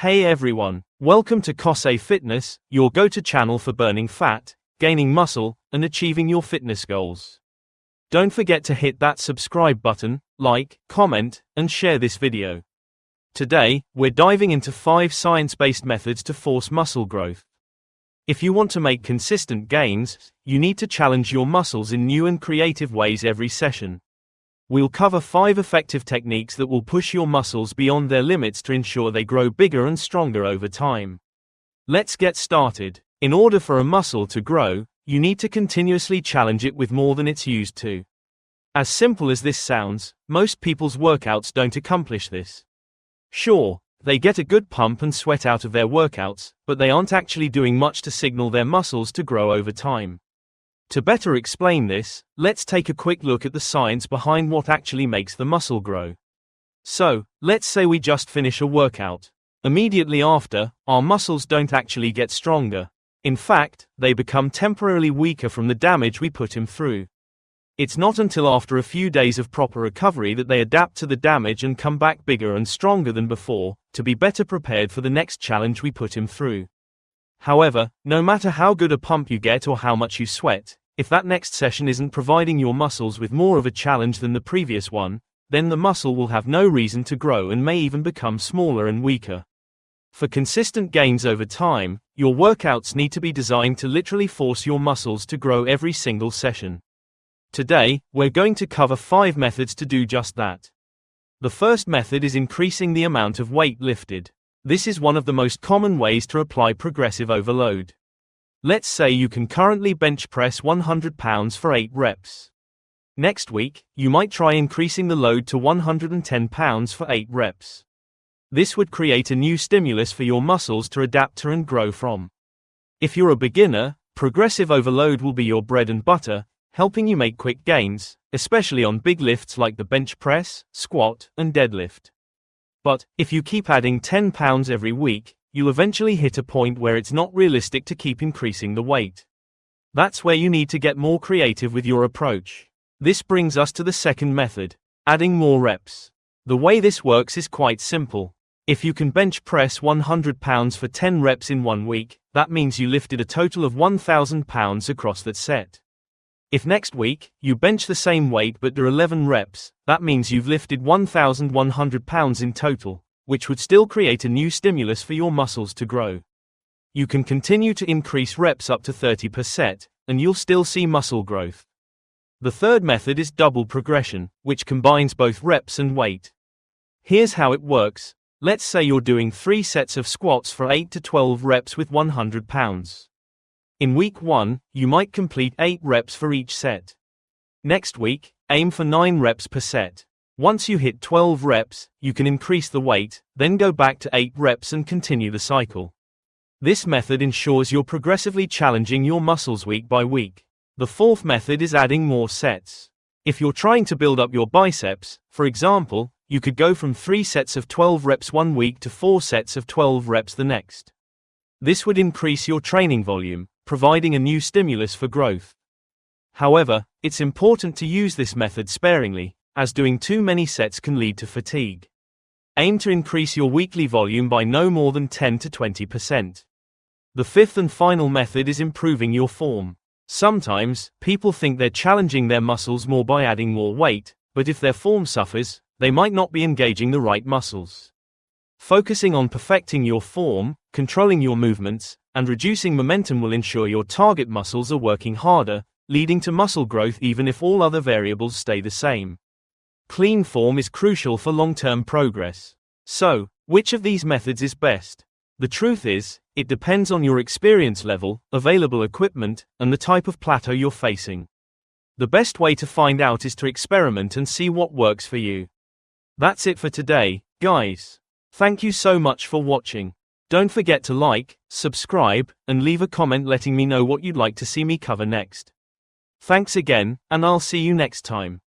Hey everyone, welcome to Kosei Fitness, your go-to channel for burning fat, gaining muscle, and achieving your fitness goals. Don't forget to hit that subscribe button, like, comment, and share this video. Today, we're diving into 5 science-based methods to force muscle growth. If you want to make consistent gains, you need to challenge your muscles in new and creative ways every session. We'll cover 5 effective techniques that will push your muscles beyond their limits to ensure they grow bigger and stronger over time. Let's get started. In order for a muscle to grow, you need to continuously challenge it with more than it's used to. As simple as this sounds, most people's workouts don't accomplish this. Sure, they get a good pump and sweat out of their workouts, but they aren't actually doing much to signal their muscles to grow over time. To better explain this, let's take a quick look at the science behind what actually makes the muscle grow. So, let's say we just finish a workout. Immediately after, our muscles don't actually get stronger. In fact, they become temporarily weaker from the damage we put them through. It's not until after a few days of proper recovery that they adapt to the damage and come back bigger and stronger than before, to be better prepared for the next challenge we put them through. However, no matter how good a pump you get or how much you sweat, if that next session isn't providing your muscles with more of a challenge than the previous one, then the muscle will have no reason to grow and may even become smaller and weaker. For consistent gains over time, your workouts need to be designed to literally force your muscles to grow every single session. Today, we're going to cover 5 methods to do just that. The first method is increasing the amount of weight lifted. This is one of the most common ways to apply progressive overload. Let's say you can currently bench press 100 pounds for 8 reps. Next week, you might try increasing the load to 110 pounds for 8 reps. This would create a new stimulus for your muscles to adapt to and grow from. If you're a beginner, progressive overload will be your bread and butter, helping you make quick gains, especially on big lifts like the bench press, squat, and deadlift. But, if you keep adding 10 pounds every week, you'll eventually hit a point where it's not realistic to keep increasing the weight. That's where you need to get more creative with your approach. This brings us to the second method, adding more reps. The way this works is quite simple. If you can bench press 100 pounds for 10 reps in 1 week, that means you lifted a total of 1,000 pounds across that set. If next week, you bench the same weight but do 11 reps, that means you've lifted 1,100 pounds in total, which would still create a new stimulus for your muscles to grow. You can continue to increase reps up to 30 per set, and you'll still see muscle growth. The third method is double progression, which combines both reps and weight. Here's how it works. Let's say you're doing 3 sets of squats for 8 to 12 reps with 100 pounds. In week 1, you might complete 8 reps for each set. Next week, aim for 9 reps per set. Once you hit 12 reps, you can increase the weight, then go back to 8 reps and continue the cycle. This method ensures you're progressively challenging your muscles week by week. The fourth method is adding more sets. If you're trying to build up your biceps, for example, you could go from 3 sets of 12 reps 1 week to 4 sets of 12 reps the next. This would increase your training volume, providing a new stimulus for growth. However, it's important to use this method sparingly, as doing too many sets can lead to fatigue. Aim to increase your weekly volume by no more than 10 to 20%. The fifth and final method is improving your form. Sometimes, people think they're challenging their muscles more by adding more weight, but if their form suffers, they might not be engaging the right muscles. Focusing on perfecting your form, controlling your movements, and reducing momentum will ensure your target muscles are working harder, leading to muscle growth even if all other variables stay the same. Clean form is crucial for long-term progress. So, which of these methods is best? The truth is, it depends on your experience level, available equipment, and the type of plateau you're facing. The best way to find out is to experiment and see what works for you. That's it for today, guys. Thank you so much for watching. Don't forget to like, subscribe, and leave a comment letting me know what you'd like to see me cover next. Thanks again, and I'll see you next time.